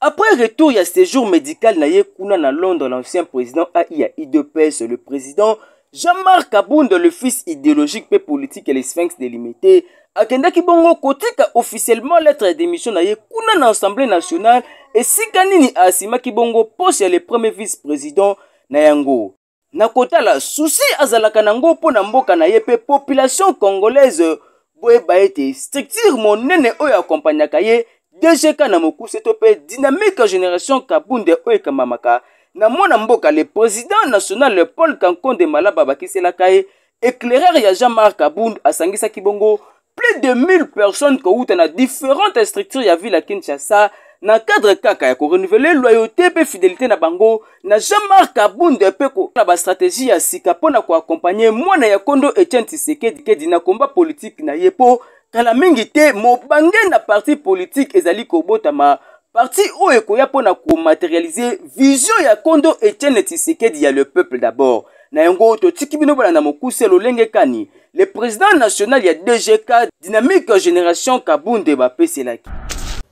Après retour, il y a séjour médical naye kuna na Londres, l'ancien président AI IDPS, le président Jean-Marc Kabound, le fils idéologique et politique et les Sphinx délimité, akendaki bongo kotika officiellement lettre de démission naye kuna na Assemblée nationale et sikanini asimaki bongo poste le premier vice-président na yango. Na kotala souci azalaka nango po na mboka na ye pe population congolaise boyeba ete structure monene oyo akompanyaka ye DGK na mokuse to pe dynamique génération Kabunde oyo ekamamaka na mwana mboka le président national Paul Kankonde Malaba bakiselaka ye éclaireur ya Jean-Marc Kabund asangisaki bongo plus de 1000 personnes kouta na différentes structures ya ville à Kinshasa na cadre kaka ya ko renouveler loyauté pe fidélité na bango na Jean-Marc Kabund pe ko na ba stratégie ya sika pona ko accompagner mwana ya Kondo Etienne Tshisekedi na combat politique na yepo kala mingi te mobange na parti politique ezali kobotama parti oyo ekoya pona ko matérialiser vision ya Kondo Etienne Tshisekedi ya le peuple d'abord na yango totiki bino bana na mokuse lolenge kani le président national ya DGK dynamique génération Kabunde bapeselaki.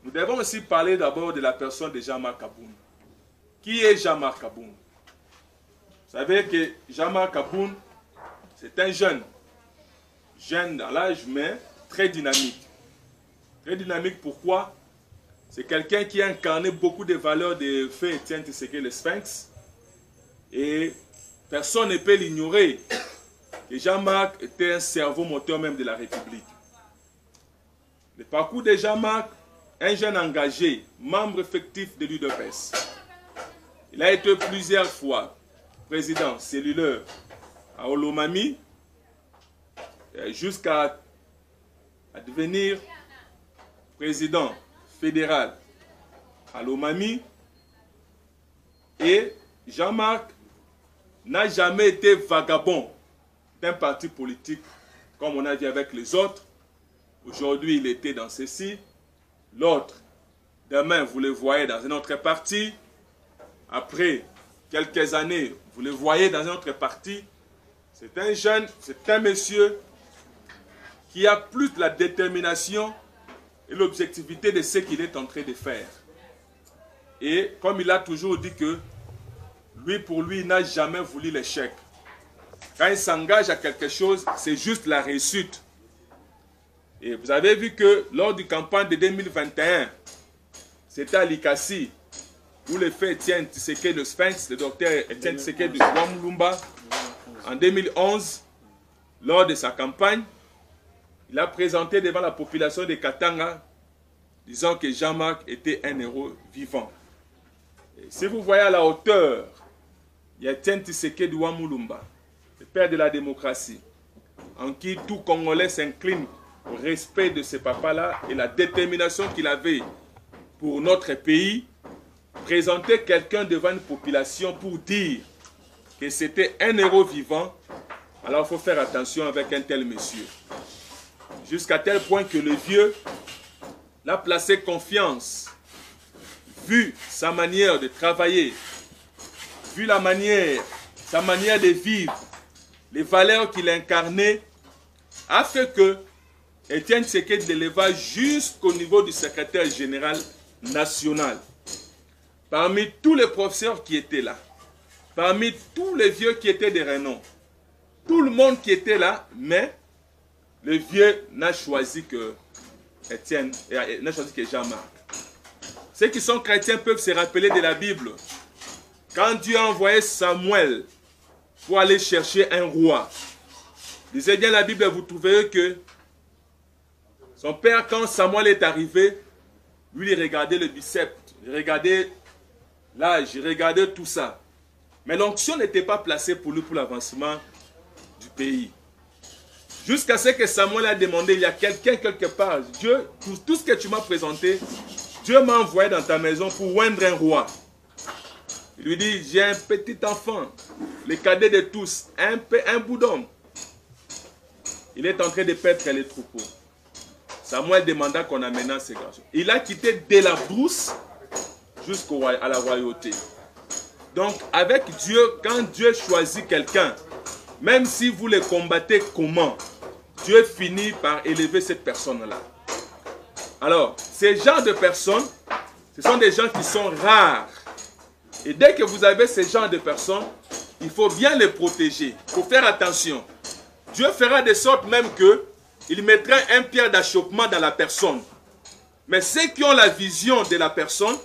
Nous devons aussi parler d'abord de la personne de Jean-Marc Kabound. Qui est Jean-Marc Kabound? Vous savez que Jean-Marc Kabound, c'est un jeune dans l'âge, mais très dynamique. Très dynamique, pourquoi? C'est quelqu'un qui a incarné beaucoup de valeurs de feu Etienne Tshisekedi, le Sphinx. Et personne ne peut l'ignorer que Jean-Marc était un cerveau moteur même de la République. Le parcours de Jean-Marc, un jeune engagé, membre effectif de l'UDPS. Il a été plusieurs fois président cellulaire à Olomami, jusqu'à devenir président fédéral à Lomami. Et Jean-Marc n'a jamais été vagabond d'un parti politique comme on a dit avec les autres. Aujourd'hui, il était dans ceci. L'autre, demain, vous le voyez dans un autre parti. Après quelques années, vous le voyez dans un autre parti. C'est un jeune, c'est un monsieur qui a plus de la détermination et l'objectivité de ce qu'il est en train de faire. Et comme il a toujours dit que lui, pour lui, il n'a jamais voulu l'échec. Quand il s'engage à quelque chose, c'est juste la réussite. Et vous avez vu que lors du campagne de 2021, c'était à Likasi, où le fait Etienne Tshisekedi le Sphinx, le docteur Etienne Tshisekedi de Wamulumba, en 2011, lors de sa campagne, il a présenté devant la population de Katanga, disant que Jean-Marc était un héros vivant. Et si vous voyez à la hauteur, il y a Etienne Tshisekedi de Wamulumba, le père de la démocratie, en qui tout Congolais s'incline au respect de ce papa-là et la détermination qu'il avait pour notre pays, présenter quelqu'un devant une population pour dire que c'était un héros vivant, alors il faut faire attention avec un tel monsieur. Jusqu'à tel point que le vieux l'a placé confiance, vu sa manière de travailler, vu sa manière de vivre, les valeurs qu'il incarnait, a fait que Etienne Tshisekedi l'éleva jusqu'au niveau du secrétaire général national. Parmi tous les professeurs qui étaient là, parmi tous les vieux qui étaient de renom, tout le monde qui était là, mais le vieux n'a choisi que Etienne, n'a choisi que Jean-Marc. Ceux qui sont chrétiens peuvent se rappeler de la Bible. Quand Dieu a envoyé Samuel pour aller chercher un roi, lisez bien la Bible et vous trouverez que son père, quand Samuel est arrivé, lui, il regardait le biceps, il regardait l'âge, il regardait tout ça. Mais l'onction n'était pas placée pour lui pour l'avancement du pays. Jusqu'à ce que Samuel a demandé, il y a quelqu'un quelque part, Dieu, pour tout ce que tu m'as présenté, Dieu m'a envoyé dans ta maison pour oindre un roi. Il lui dit, j'ai un petit enfant, le cadet de tous, un bout d'homme. Il est en train de paître les troupeaux. Samuel demanda qu'on amène ces garçons. Il a quitté de la brousse jusqu'à la royauté. Donc, avec Dieu, quand Dieu choisit quelqu'un, même si vous le combattez comment, Dieu finit par élever cette personne-là. Alors, ces genres de personnes, Ce sont des gens qui sont rares. Et dès que vous avez ce genre de personnes, il faut bien les protéger. Il faut faire attention. Dieu fera de sorte même qu'il mettra un pierre d'achoppement dans la personne. Mais ceux qui ont la vision de la personne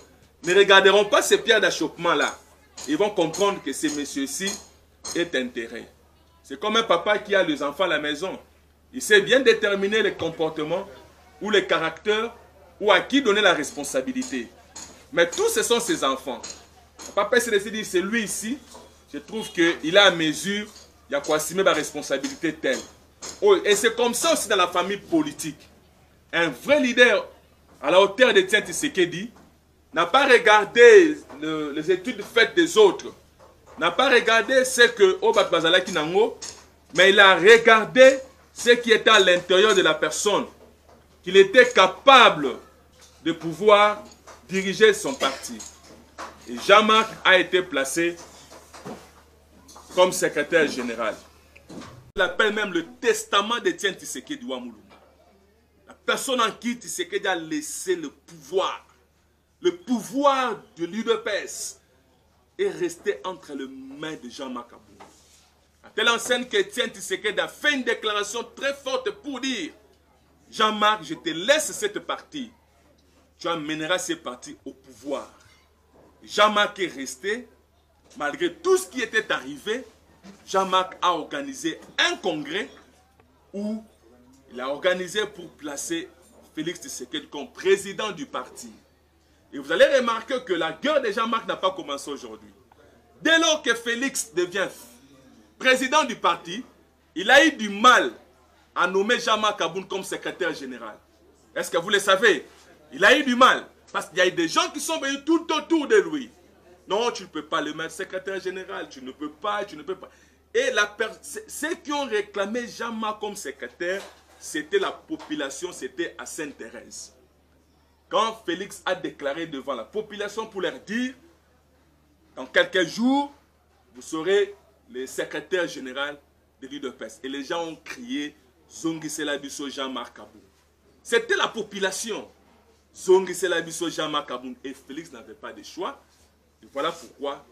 ne regarderont pas ces pierres d'achoppement-là. Ils vont comprendre que ce monsieur-ci est intérêt. C'est comme un papa qui a les enfants à la maison. Il sait bien déterminer les comportements ou les caractères ou à qui donner la responsabilité. Mais tous ce sont ses enfants. Le papa s'est décidé, c'est lui ici, je trouve qu'il a à mesure, il y a quoi assumer ma responsabilité telle. Oh, et c'est comme ça aussi dans la famille politique. Un vrai leader à la hauteur de Tien Tshisekedi n'a pas regardé les études faites des autres, n'a pas regardé ce que Obat Bazalaki Nango, mais il a regardé ce qui était à l'intérieur de la personne, qu'il était capable de pouvoir diriger son parti. Et Jean-Marc a été placé comme secrétaire général. Il appelle même le testament de Tien Tshisekedi Wamuluma. La personne en qui Tshisekedi a laissé le pouvoir de l'UDPS est resté entre les mains de Jean-Marc Aboud. À telle enseigne que Tien Tshisekedi a fait une déclaration très forte pour dire: Jean-Marc, je te laisse cette partie. Tu amèneras ces partis au pouvoir. Jean-Marc est resté, malgré tout ce qui était arrivé. Jean-Marc a organisé un congrès où il a organisé pour placer Félix Tshisekedi comme président du parti. Et vous allez remarquer que la guerre de Jean-Marc n'a pas commencé aujourd'hui. Dès lors que Félix devient président du parti, il a eu du mal à nommer Jean-Marc Aboud comme secrétaire général. Est-ce que vous le savez? Il a eu du mal. Parce qu'il y a eu des gens qui sont venus tout autour de lui. Non, tu ne peux pas le mettre secrétaire général. Tu ne peux pas, tu ne peux pas. Et ceux qui ont réclamé Jean-Marc comme secrétaire, c'était la population, c'était à Sainte-Thérèse. Quand Félix a déclaré devant la population pour leur dire: dans quelques jours, vous serez le secrétaire général de l'UDPS. Et les gens ont crié: Zongisela Biso Jean-Marc Aboud. C'était la population. Zongisela Biso Jean-Marc Aboud. Et Félix n'avait pas de choix. Et voilà pourquoi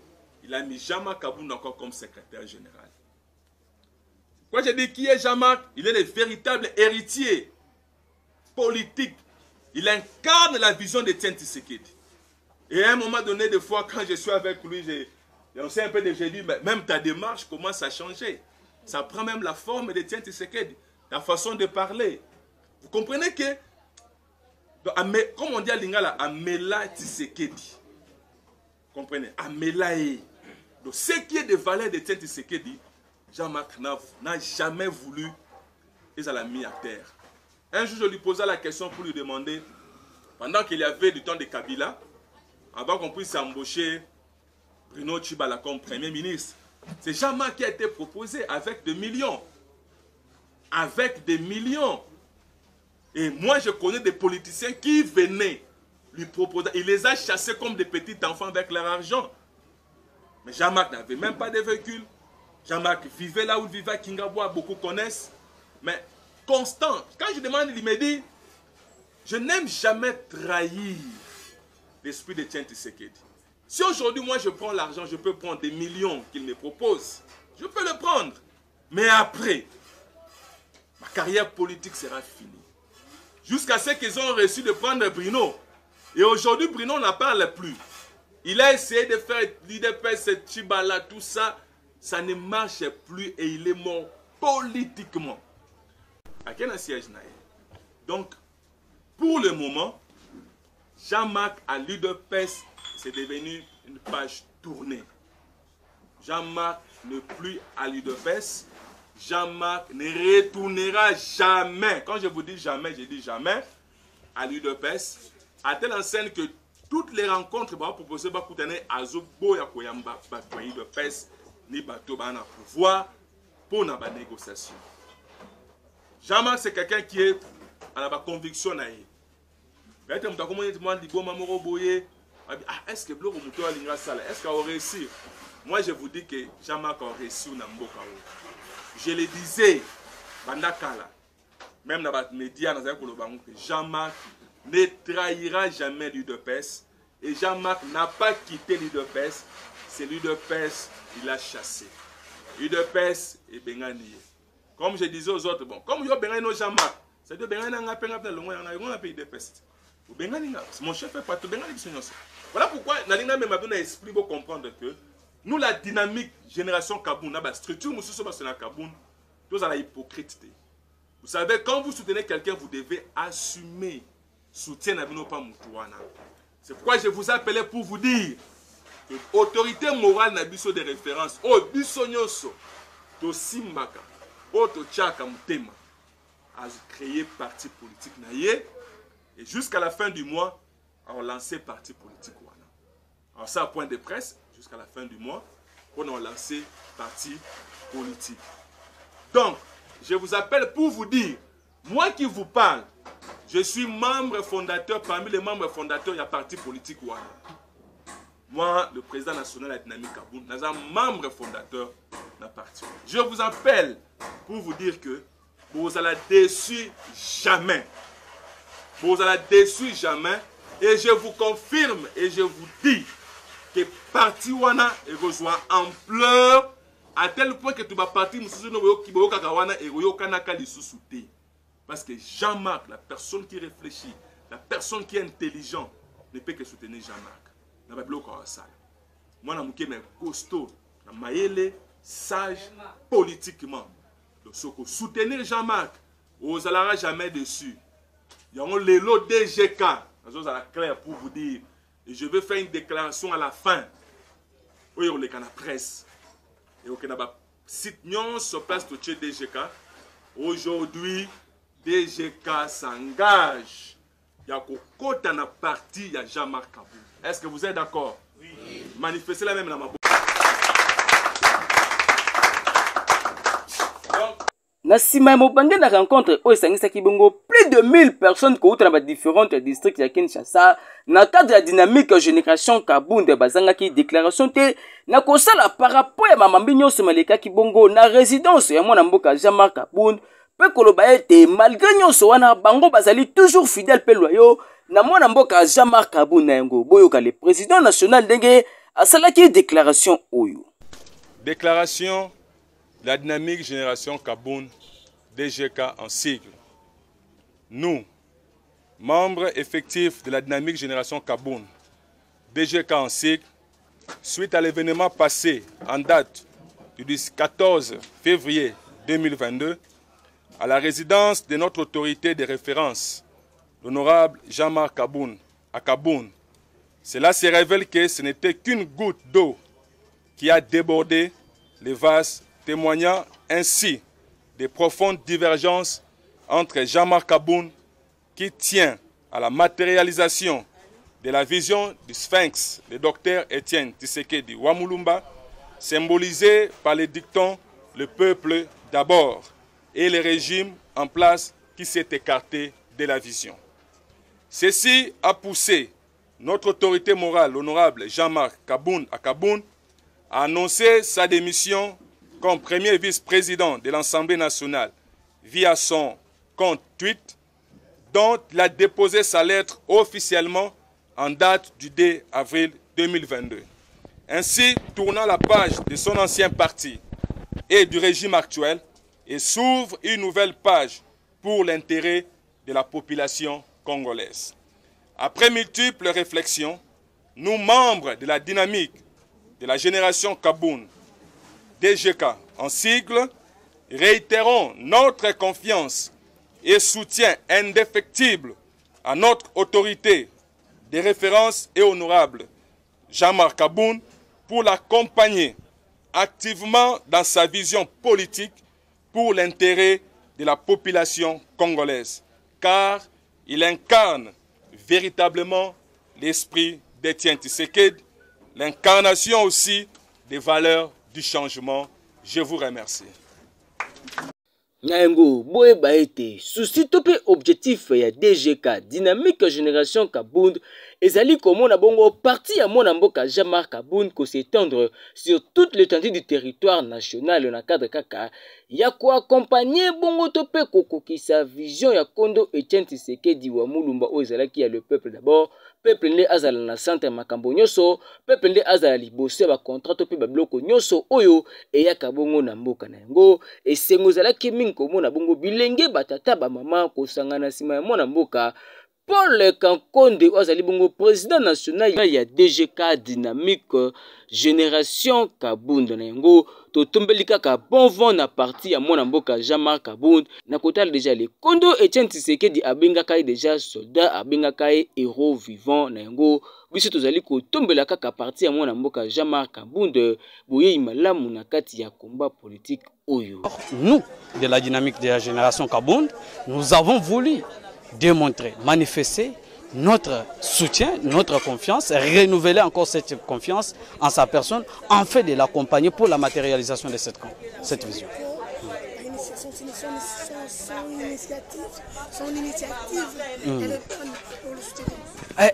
il a mis Jean-Marc Aboud encore comme secrétaire général. Quand je dis qui est Jean-Marc, il est le véritable héritier politique. Il incarne la vision de Tien Tshisekedi. Et à un moment donné, des fois, quand je suis avec lui, on sait un peu de, j'ai dit, même ta démarche commence à changer. Ça prend même la forme de Tien Tshisekedi, la façon de parler. Vous comprenez que, comme on dit à Lingala, Amela Tshisekedi. Vous comprenez? Amelae. Donc, ce qui est de valeur de Tien Tshisekedi, Jean-Marc n'a jamais voulu, et ça l'a mis à terre. Un jour, je lui posais la question pour lui demander, pendant qu'il y avait du temps de Kabila, avant qu'on puisse embaucher Bruno Tshibala comme Premier ministre, c'est Jean-Marc qui a été proposé avec des millions. Avec des millions. Et moi, je connais des politiciens qui venaient lui proposer. Il les a chassés comme des petits enfants avec leur argent. Mais Jean-Marc n'avait même pas de véhicule. Jean-Marc vivait là où il vivait à Kingaboua, beaucoup connaissent. Mais constant, quand je demande, il me dit: je n'aime jamais trahir l'esprit de Tien Tshisekedi. Si aujourd'hui, moi, je prends l'argent, je peux prendre des millions qu'il me propose. Je peux le prendre. Mais après, ma carrière politique sera finie. Jusqu'à ce qu'ils ont reçu de prendre Bruno. Et aujourd'hui, Bruno n'en parle plus. Il a essayé de faire l'UDPS, Tshibala, tout ça. Ça ne marche plus et il est mort politiquement. À quel siège n'a-t-il? Donc, pour le moment, Jean-Marc à l'UDPS, c'est devenu une page tournée. Jean-Marc n'est plus à l'UDPS. Jean-Marc ne retournera jamais, quand je vous dis jamais, je dis jamais, à l'UDPS, à telle enseigne que toutes les rencontres vont proposer à Zobo ya Koyamba, l'UDPS, ni bateau à pouvoir pour la négociation. Jean-Marc, c'est quelqu'un qui est à la conviction. Est-ce que Bloko Mouto a l'ingrat sale? Est-ce qu'il a réussi? Moi, je vous dis que Jean-Marc a réussi au Namboka. Je le disais, Bandakala, même dans les médias, que Jean-Marc ne trahira jamais l'UDPS. Et Jean-Marc n'a pas quitté l'UDPS, c'est l'UDPS il a chassé. UDPS et Bengani. Comme je disais aux autres, bon, comme yo Bengani no Jean-Marc, c'est de Bengani n'a pas de longue, on a payé UDPS. Bengani, mon chef est partout, Bengani voilà pourquoi Nalina même a donné l'esprit pour comprendre que nous, la dynamique génération Kaboun, la structure, nous sommes sur la Kaboun, tous à la hypocrite. Vous savez, quand vous soutenez quelqu'un, vous devez assumer soutien à nos pas Moutouana. C'est pourquoi je vous appelais pour vous dire que l'autorité morale n'a pas de référence. Oh, Bissonyoso, to Simbaka, oh, to Tchaka Moutema, a créé parti politique naïe. Et jusqu'à la fin du mois, on lancé parti politique. Alors ça, point de presse, jusqu'à la fin du mois, on a lancé parti politique. Donc, je vous appelle pour vous dire, moi qui vous parle, je suis membre fondateur, parmi les membres fondateurs, il y a parti politique. Moi, le président national de la dynamique Kaboun, nous sommes membre fondateur de la parti. Je vous appelle pour vous dire que vous allez déçu jamais. Vous allez déçu jamais. Et je vous confirme et je vous dis que parti wana et rejoint ampleur à tel point que tu vas partir parce que Jean-Marc, la personne qui réfléchit, la personne qui est intelligent, ne peut que soutenir Jean-Marc. Moi, je suis costaud, sage politiquement. Donc, soutenir Jean-Marc, vous n'allez jamais dessus. Il y a le lot DGK. Je vais clair pour vous dire. Et je vais faire une déclaration à la fin. Oui, on est dans la presse. Et on a un site sur place de DGK. Aujourd'hui, DGK s'engage. Il y a un na parti, il y a Jean-Marc Kaboun. Est-ce que vous êtes d'accord? Oui. Manifestez la même dans ma bouche. Na sima mobange na rencontre oyo esangisaki bongo plus de 1000 personnes kouta na différentes districts ya Kinshasa na cadre de la dynamique génération Kaboun de bazangaki déclaration te na kosala par rapport ya mamambi nyonso malekaki bongo na résidence ya mwana mboka Jean-Marc Kaboun pe koloba ete malgré nyonso wana bango bazali toujours fidèle pe loyaux na mwana mboka Jean-Marc Kaboun na yango boyoka le président national ndenge asalaki déclaration oyo. Déclaration de la dynamique génération Kaboun, DGK en sigle. Nous, membres effectifs de la dynamique génération Kaboun, DGK en sigle, suite à l'événement passé en date du 14 février 2022, à la résidence de notre autorité de référence, l'honorable Jean-Marc Kaboun, à Kaboun, cela se révèle que ce n'était qu'une goutte d'eau qui a débordé les vases, témoignant ainsi des profondes divergences entre Jean-Marc Kaboun, qui tient à la matérialisation de la vision du Sphinx, le docteur Étienne Tshisekedi Wamulumba, symbolisé par les dictons « le peuple d'abord » et le régime en place qui s'est écarté de la vision. Ceci a poussé notre autorité morale, l'honorable Jean-Marc Kaboun à Kaboun, a annoncé sa démission comme premier vice-président de l'Assemblée nationale via son compte Twitter, dont il a déposé sa lettre officiellement en date du 2 avril 2022. Ainsi, tournant la page de son ancien parti et du régime actuel, et s'ouvre une nouvelle page pour l'intérêt de la population congolaise. Après multiples réflexions, nous, membres de la dynamique de la génération Kaboun, DGK en sigle, réitérons notre confiance et soutien indéfectible à notre autorité de référence et honorable Jean-Marc Kaboun pour l'accompagner activement dans sa vision politique pour l'intérêt de la population congolaise, car il incarne véritablement l'esprit d'Étienne Tshisekedi, l'incarnation aussi des valeurs du changement. Je vous remercie. Nayengo boyeba ete souci to pe objectif ya DGK dynamique génération Kaboun ezali komona bongo parti ya mwana mboka Jean-Marc Abound ko s'étendre sur toute l'étendue du territoire national na cadre kaka ya ko accompagner bongo to pe kokokisa vision ya Kondo Etienne Tshisekedi wa Mulumba o ezalaki ya le peuple d'abord peuple nde azala na centre makambo nyoso peuple nde azala liboso ba contrat to pe ba bloko nyoso oyo eyaka bongo na mboka na yango esengo ezalaki mingi komona bongo bilenge batata ba mama ko sangana sima ya mwana mboka Paul Kankonde azali bongo président national ya DGK Dynamique Génération Kabound na yango to tombeli kaka bon vent na parti ya mwana mboka Jean-Marc Abound na kotala déjà le Kondo Etienne Tshisekedi abengaka déjà soldat abengaka héros vivant na yango biso tozali ko tombela kaka parti ya mwana mboka Jean-Marc Abound boye malamu na kati ya combat politique oyo. Nous de la dynamique de la génération Kabound, nous avons voulu démontrer, manifester notre soutien, notre confiance, renouveler encore cette confiance en sa personne, en fait de l'accompagner pour la matérialisation de cette vision.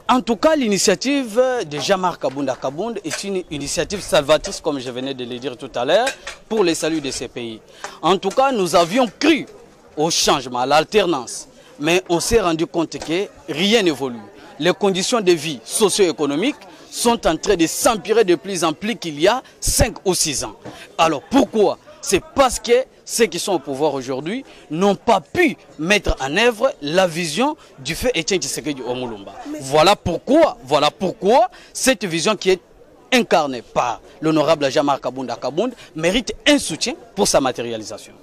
En tout cas, l'initiative de Jean-Marc Abound est une initiative salvatrice, comme je venais de le dire tout à l'heure, pour le salut de ces pays. En tout cas, nous avions cru au changement, à l'alternance. Mais on s'est rendu compte que rien n'évolue. Les conditions de vie socio-économiques sont en train de s'empirer de plus en plus qu'il y a 5 ou 6 ans. Alors pourquoi? C'est parce que ceux qui sont au pouvoir aujourd'hui n'ont pas pu mettre en œuvre la vision du feu Etienne Tshisekedi au Mulumba. Voilà pourquoi cette vision qui est incarnée par l'honorable Jean-Marc Abound mérite un soutien pour sa matérialisation.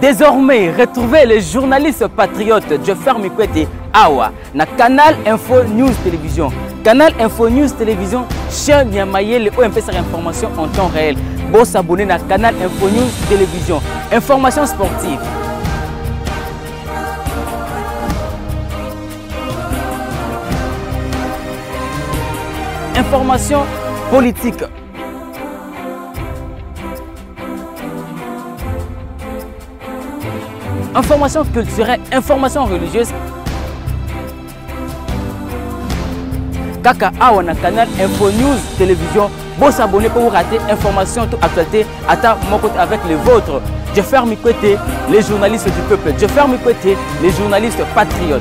Désormais, retrouvez les journalistes patriotes Joffer Mikwete Awa na Canal Info News Télévision. Canal Info News Télévision, chaîne Yamayel ou MP sur information en temps réel. Bon s'abonner na Canal Info News Télévision. Information sportive. Information politique. Information culturelle, information religieuse. Kaka Awa na Canal Info News Télévision. Bon s'abonner pour vous rater information toute actualité. Attends mon côté avec les vôtres. Joffer Mikwete, les journalistes du peuple. Joffer Mikwete, les journalistes patriotes.